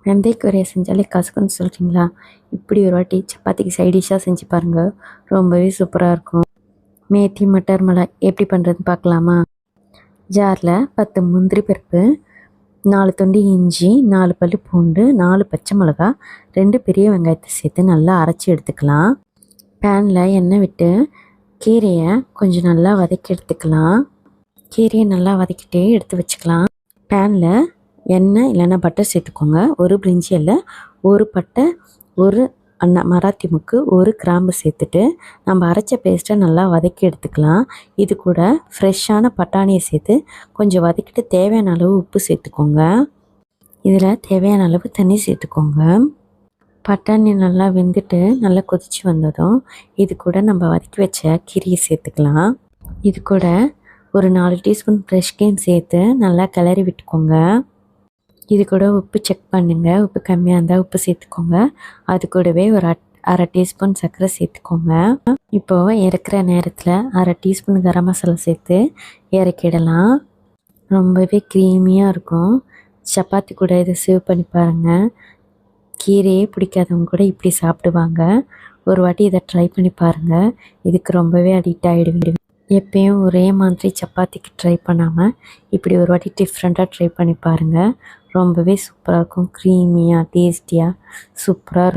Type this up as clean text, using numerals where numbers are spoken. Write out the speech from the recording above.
வெந்தயக்கீரையை செஞ்சாலே கசக்குன்னு சொல்கிறீங்களா? இப்படி ஒரு வாட்டி சப்பாத்திக்கு சைடிஷ்ஷாக செஞ்சு பாருங்கள். ரொம்பவே சூப்பராக இருக்கும். மேத்தி மட்டர் மலாய் எப்படி பண்ணுறதுன்னு பார்க்கலாமா? ஜாரில் 10 முந்திரி பருப்பு, 4 துண்டு இஞ்சி, 4 பல்லு பூண்டு, 4 பச்சை மிளகா, 2 பெரிய வெங்காயத்தை சேர்த்து நல்லா அரைச்சி எடுத்துக்கலாம். பேனில் எண்ணெய் விட்டு கீரையை கொஞ்சம் நல்லா வதக்கி எடுத்துக்கலாம். கீரையை நல்லா வதக்கிட்டே எடுத்து வச்சுக்கலாம். பேனில் எண்ணெய் இல்லைன்னா பட்டர் சேர்த்துக்கோங்க. ஒரு பிரிஞ்சி இலை, ஒரு பட்டை, ஒரு மராத்தி முக்கு, ஒரு கிராம்பு சேர்த்துட்டு நம்ம அரைச்ச பேஸ்ட்டை நல்லா வதக்கி எடுத்துக்கலாம். இது கூட ஃப்ரெஷ்ஷான பட்டாணியை சேர்த்து கொஞ்சம் வதக்கிட்டு தேவையான அளவு உப்பு சேர்த்துக்கோங்க. இதில் தேவையான அளவு தண்ணி சேர்த்துக்கோங்க. பட்டாணி நல்லா வெந்துட்டு நல்லா கொதித்து வந்ததும் இது கூட நம்ம வதக்கி வச்ச கீரையை சேர்த்துக்கலாம். இது கூட ஒரு 4 டீஸ்பூன் ஃப்ரெஷ் க்ரீம் சேர்த்து நல்லா கிளறி விட்டுக்கோங்க. இது கூட உப்பு செக் பண்ணுங்கள். உப்பு கம்மியாக இருந்தால் உப்பு சேர்த்துக்கோங்க. அது கூடவே ஒரு அரை டீஸ்பூன் சர்க்கரை சேர்த்துக்கோங்க. இப்போது இறக்குற நேரத்தில் அரை டீஸ்பூன் கரம் மசாலா சேர்த்து இறக்கிடலாம். ரொம்பவே க்ரீமியாக இருக்கும். சப்பாத்தி கூட இதை சர்வ் பண்ணி பாருங்கள். கீரையே பிடிக்காதவங்க கூட இப்படி சாப்பிடுவாங்க. ஒரு வாட்டி இதை ட்ரை பண்ணி பாருங்கள். இதுக்கு ரொம்பவே அடிக்ட் ஆகிடுவீங்க. எப்பயும் ஒரே மாதிரி சப்பாத்திக்கு ட்ரை பண்ணாமல் இப்படி ஒரு வாட்டி டிஃப்ரெண்ட்டாக ட்ரை பண்ணி பாருங்கள். ரொம்பவே சூப்பராக இருக்கும். க்ரீமியாக டேஸ்டியாக சூப்பராக இருக்கும்.